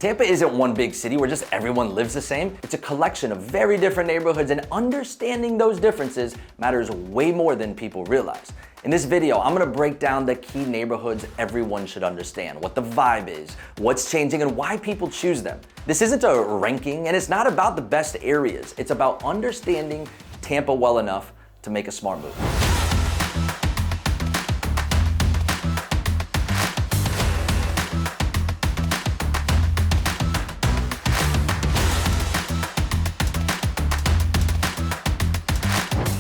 Tampa isn't one big city where just everyone lives the same. It's a collection of very different neighborhoods, and understanding those differences matters way more than people realize. In this video, I'm gonna break down the key neighborhoods everyone should understand, what the vibe is, what's changing, and why people choose them. This isn't a ranking, and it's not about the best areas. It's about understanding Tampa well enough to make a smart move.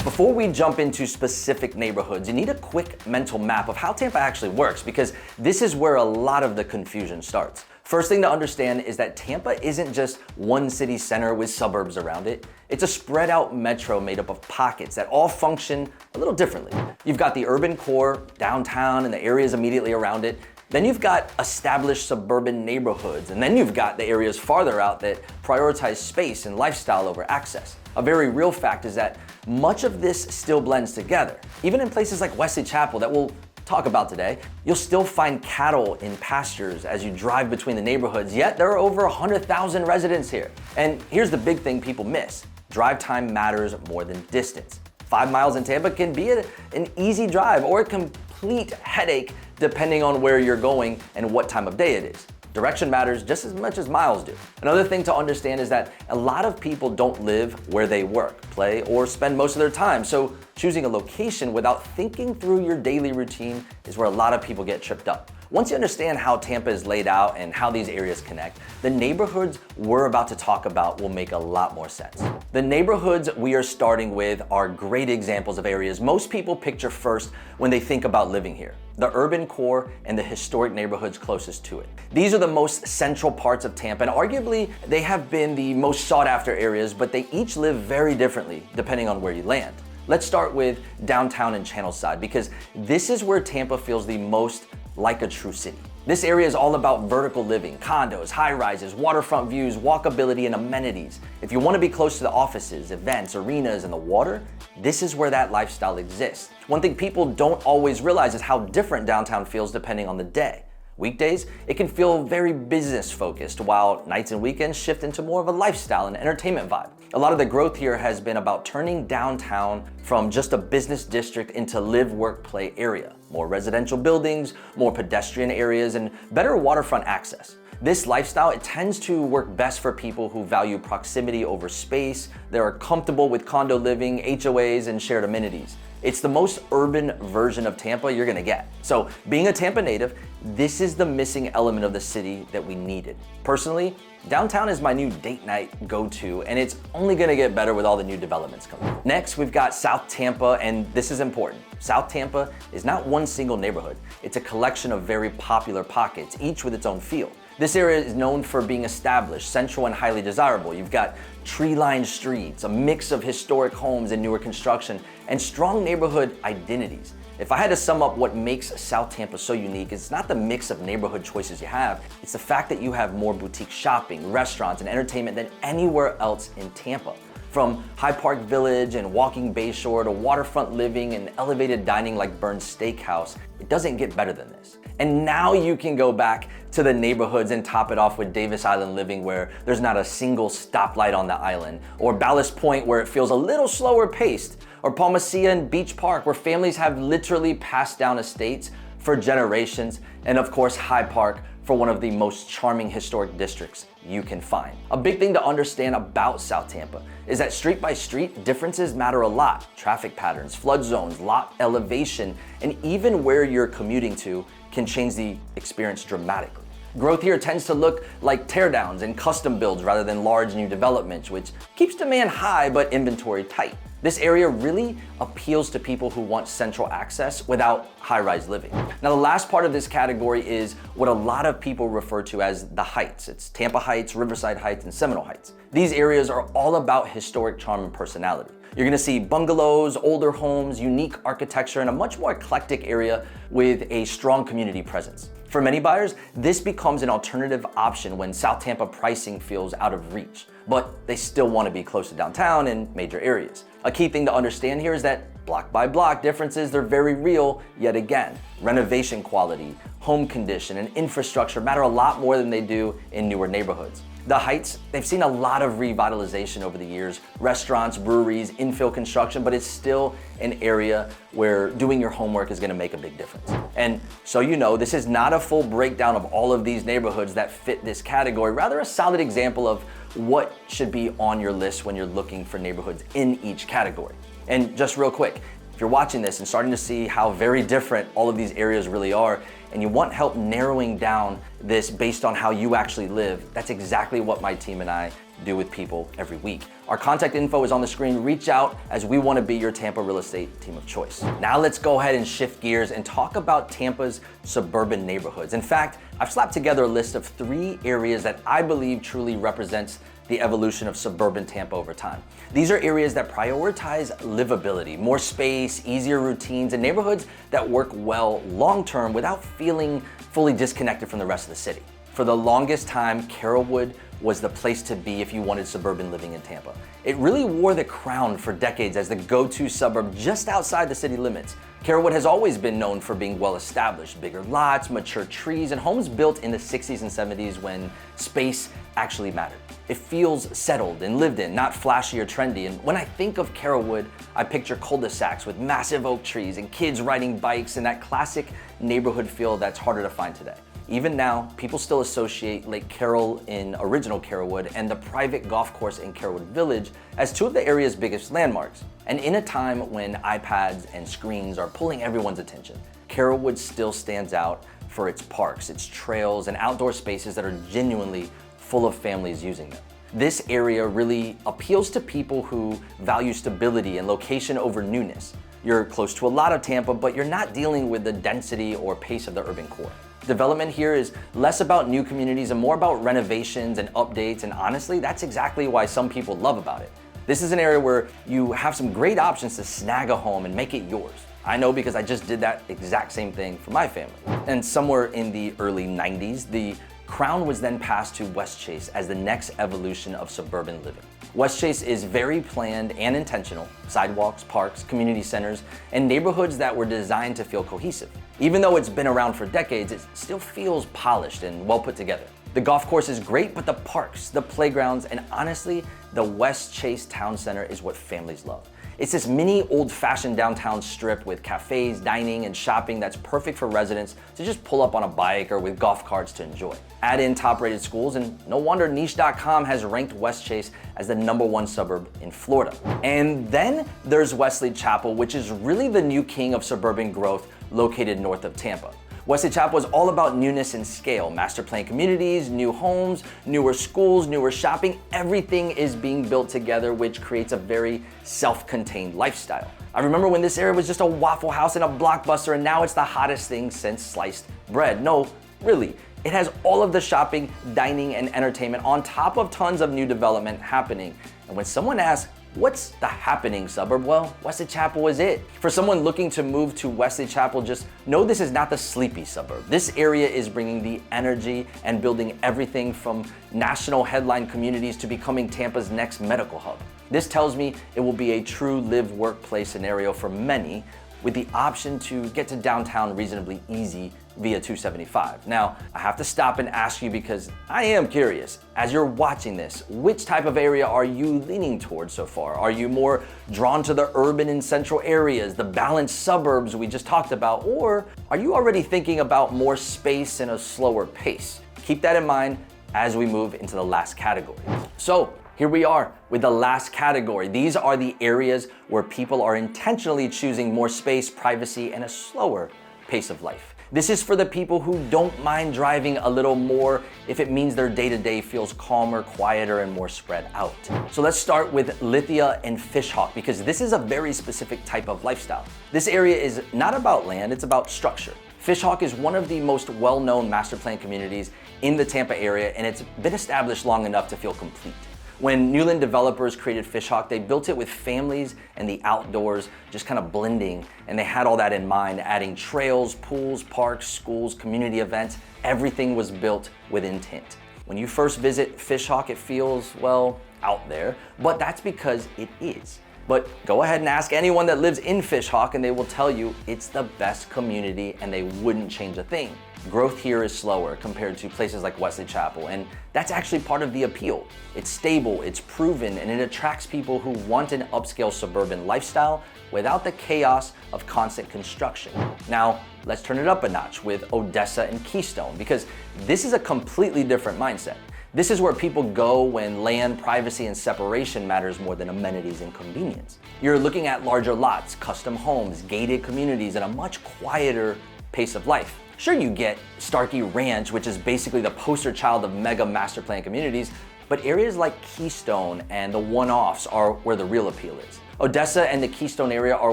Before we jump into specific neighborhoods, you need a quick mental map of how Tampa actually works, because this is where a lot of the confusion starts. First thing to understand is that Tampa isn't just one city center with suburbs around it. It's a spread out metro made up of pockets that all function a little differently. You've got the urban core, downtown, and the areas immediately around it. Then you've got established suburban neighborhoods, and then you've got the areas farther out that prioritize space and lifestyle over access. A very real fact is that much of this still blends together. Even in places like Wesley Chapel that we'll talk about today, you'll still find cattle in pastures as you drive between the neighborhoods, yet there are over 100,000 residents here. And here's the big thing people miss. Drive time matters more than distance. 5 miles in Tampa can be an easy drive or a complete headache depending on where you're going and what time of day it is. Direction matters just as much as miles do. Another thing to understand is that a lot of people don't live where they work, play, or spend most of their time. So choosing a location without thinking through your daily routine is where a lot of people get tripped up. Once you understand how Tampa is laid out and how these areas connect, the neighborhoods we're about to talk about will make a lot more sense. The neighborhoods we are starting with are great examples of areas most people picture first when they think about living here: the urban core and the historic neighborhoods closest to it. These are the most central parts of Tampa, and arguably they have been the most sought after areas, but they each live very differently depending on where you land. Let's start with downtown and Channelside, because this is where Tampa feels the most like a true city. This area is all about vertical living, condos, high rises, waterfront views, walkability, and amenities. If you want to be close to the offices, events, arenas, and the water, this is where that lifestyle exists. One thing people don't always realize is how different downtown feels depending on the day. Weekdays, it can feel very business focused, while nights and weekends shift into more of a lifestyle and entertainment vibe. A lot of the growth here has been about turning downtown from just a business district into live, work, play area. More residential buildings, more pedestrian areas, and better waterfront access. This lifestyle, it tends to work best for people who value proximity over space. They are comfortable with condo living, HOAs, and shared amenities. It's the most urban version of Tampa you're gonna get. So being a Tampa native, this is the missing element of the city that we needed. Personally, downtown is my new date night go-to, and it's only gonna get better with all the new developments coming. Next, we've got South Tampa, and this is important. South Tampa is not one single neighborhood. It's a collection of very popular pockets, each with its own feel. This area is known for being established, central, and highly desirable. You've got tree-lined streets, a mix of historic homes and newer construction, and strong neighborhood identities. If I had to sum up what makes South Tampa so unique, it's not the mix of neighborhood choices you have, it's the fact that you have more boutique shopping, restaurants, and entertainment than anywhere else in Tampa. From High Park Village and walking Bayshore to waterfront living and elevated dining like Burn's Steakhouse, it doesn't get better than this. And now you can go back to the neighborhoods and top it off with Davis Island living, where there's not a single stoplight on the island, or Ballast Point, where it feels a little slower paced, or Palmacia and Beach Park, where families have literally passed down estates for generations, and of course Hyde Park, for one of the most charming historic districts you can find. A big thing to understand about South Tampa is that street by street, differences matter a lot. Traffic patterns, flood zones, lot elevation, and even where you're commuting to can change the experience dramatically. Growth here tends to look like teardowns and custom builds rather than large new developments, which keeps demand high but inventory tight. This area really appeals to people who want central access without high-rise living. Now, the last part of this category is what a lot of people refer to as the Heights. It's Tampa Heights, Riverside Heights, and Seminole Heights. These areas are all about historic charm and personality. You're gonna see bungalows, older homes, unique architecture, and a much more eclectic area with a strong community presence. For many buyers, this becomes an alternative option when South Tampa pricing feels out of reach, but they still want to be close to downtown and major areas. A key thing to understand here is that Block by block differences, they're very real yet again. Renovation quality, home condition, and infrastructure matter a lot more than they do in newer neighborhoods. The Heights, they've seen a lot of revitalization over the years, restaurants, breweries, infill construction, but it's still an area where doing your homework is gonna make a big difference. And so you know, this is not a full breakdown of all of these neighborhoods that fit this category, rather a solid example of what should be on your list when you're looking for neighborhoods in each category. And just real quick, if you're watching this and starting to see how very different all of these areas really are, and you want help narrowing down this based on how you actually live, that's exactly what my team and I do with people every week. Our contact info is on the screen. Reach out, as we want to be your Tampa real estate team of choice. Now let's go ahead and shift gears and talk about Tampa's suburban neighborhoods. In fact, I've slapped together a list of 3 areas that I believe truly represents the evolution of suburban Tampa over time. These are areas that prioritize livability, more space, easier routines, and neighborhoods that work well long-term without feeling fully disconnected from the rest of the city. For the longest time, Carrollwood was the place to be if you wanted suburban living in Tampa. It really wore the crown for decades as the go-to suburb just outside the city limits. Carrollwood has always been known for being well-established, bigger lots, mature trees, and homes built in the 60s and 70s when space actually mattered. It feels settled and lived in, not flashy or trendy. And when I think of Carrollwood, I picture cul-de-sacs with massive oak trees and kids riding bikes and that classic neighborhood feel that's harder to find today. Even now, people still associate Lake Carroll in original Carrollwood and the private golf course in Carrollwood Village as 2 of the area's biggest landmarks. And in a time when iPads and screens are pulling everyone's attention, Carrollwood still stands out for its parks, its trails, and outdoor spaces that are genuinely full of families using them. This area really appeals to people who value stability and location over newness. You're close to a lot of Tampa, but you're not dealing with the density or pace of the urban core. Development here is less about new communities and more about renovations and updates, and honestly, that's exactly why some people love about it. This is an area where you have some great options to snag a home and make it yours. I know because I just did that exact same thing for my family. And somewhere in the early 90s, the crown was then passed to Westchase as the next evolution of suburban living. Westchase is very planned and intentional: sidewalks, parks, community centers, and neighborhoods that were designed to feel cohesive. Even though it's been around for decades, it still feels polished and well put together. The golf course is great, but the parks, the playgrounds, and honestly, the Westchase Town Center is what families love. It's this mini old-fashioned downtown strip with cafes, dining, and shopping that's perfect for residents to just pull up on a bike or with golf carts to enjoy. Add in top-rated schools, and no wonder Niche.com has ranked Westchase as the #1 suburb in Florida. And then there's Wesley Chapel, which is really the new king of suburban growth located north of Tampa. Wesley Chapel is all about newness and scale. Master plan communities, new homes, newer schools, newer shopping. Everything is being built together, which creates a very self-contained lifestyle. I remember when this area was just a Waffle House and a Blockbuster, and now it's the hottest thing since sliced bread. No, really. It has all of the shopping, dining, and entertainment on top of tons of new development happening. And when someone asks, what's the happening suburb? Well, Wesley Chapel is it. For someone looking to move to Wesley Chapel, just know this is not the sleepy suburb. This area is bringing the energy and building everything from national headline communities to becoming Tampa's next medical hub. This tells me it will be a true live-work-play scenario for many, with the option to get to downtown reasonably easy via 275. Now, I have to stop and ask you because I am curious. As you're watching this, which type of area are you leaning towards so far? Are you more drawn to the urban and central areas, the balanced suburbs we just talked about, or are you already thinking about more space and a slower pace? Keep that in mind as we move into the last category. So, here we are with the last category. These are the areas where people are intentionally choosing more space, privacy, and a slower pace of life. This is for the people who don't mind driving a little more if it means their day-to-day feels calmer, quieter, and more spread out. So let's start with Lithia and Fishhawk, because this is a very specific type of lifestyle. This area is not about land, it's about structure. Fishhawk is one of the most well-known master plan communities in the Tampa area, and it's been established long enough to feel complete. When Newland developers created Fishhawk, they built it with families and the outdoors just kind of blending, and they had all that in mind, adding trails, pools, parks, schools, community events. Everything was built with intent. When you first visit Fishhawk, it feels, well, out there, but that's because it is. But go ahead and ask anyone that lives in Fishhawk and they will tell you it's the best community and they wouldn't change a thing. Growth here is slower compared to places like Wesley Chapel, and that's actually part of the appeal. It's stable, it's proven, and it attracts people who want an upscale suburban lifestyle without the chaos of constant construction. Now, let's turn it up a notch with Odessa and Keystone, because this is a completely different mindset. This is where people go when land, privacy, and separation matters more than amenities and convenience. You're looking at larger lots, custom homes, gated communities, and a much quieter pace of life. Sure, you get Starkey Ranch, which is basically the poster child of mega master plan communities, but areas like Keystone and the one-offs are where the real appeal is. Odessa and the Keystone area are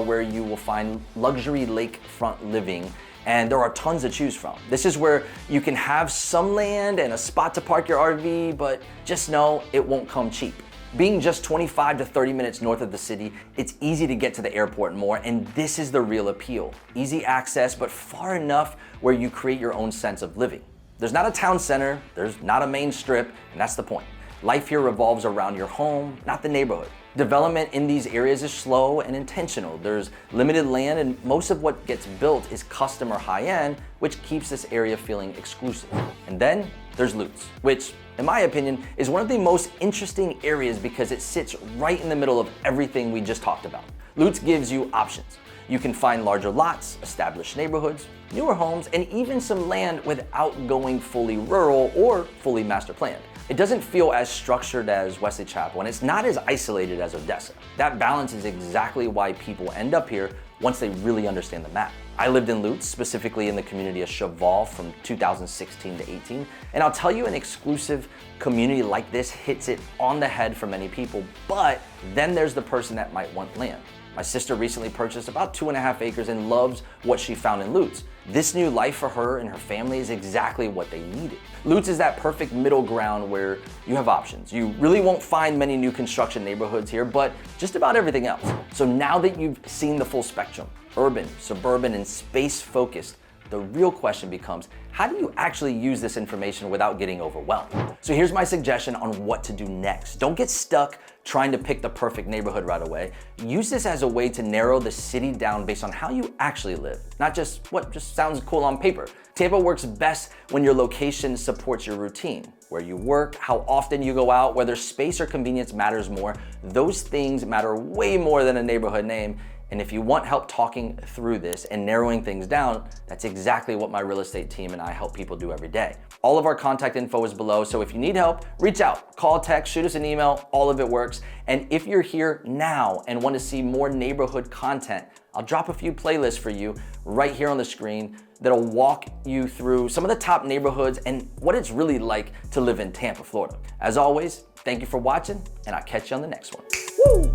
where you will find luxury lakefront living, and there are tons to choose from. This is where you can have some land and a spot to park your RV, but just know it won't come cheap. Being just 25 to 30 minutes north of the city, it's easy to get to the airport and more, and this is the real appeal. Easy access, but far enough where you create your own sense of living. There's not a town center, there's not a main strip, and that's the point. Life here revolves around your home, not the neighborhood. Development in these areas is slow and intentional. There's limited land, and most of what gets built is custom or high-end, which keeps this area feeling exclusive. And then there's Lutz, which, in my opinion, is one of the most interesting areas because it sits right in the middle of everything we just talked about. Lutz gives you options. You can find larger lots, established neighborhoods, newer homes, and even some land without going fully rural or fully master planned. It doesn't feel as structured as Wesley Chapel, and it's not as isolated as Odessa. That balance is exactly why people end up here once they really understand the map. I lived in Lutz, specifically in the community of Cheval from 2016 to 18, and I'll tell you, an exclusive community like this hits it on the head for many people, but then there's the person that might want land. My sister recently purchased about 2.5 acres and loves what she found in Lutz. This new life for her and her family is exactly what they needed. Lutz is that perfect middle ground where you have options. You really won't find many new construction neighborhoods here, but just about everything else. So now that you've seen the full spectrum, urban, suburban, and space-focused, the real question becomes, how do you actually use this information without getting overwhelmed? So here's my suggestion on what to do next. Don't get stuck trying to pick the perfect neighborhood right away. Use this as a way to narrow the city down based on how you actually live, not just what just sounds cool on paper. Tampa works best when your location supports your routine, where you work, how often you go out, whether space or convenience matters more. Those things matter way more than a neighborhood name. And if you want help talking through this and narrowing things down, that's exactly what my real estate team and I help people do every day. All of our contact info is below, so if you need help, reach out, call, text, shoot us an email, all of it works. And if you're here now and want to see more neighborhood content, I'll drop a few playlists for you right here on the screen that'll walk you through some of the top neighborhoods and what it's really like to live in Tampa, Florida. As always, thank you for watching, and I'll catch you on the next one. Woo!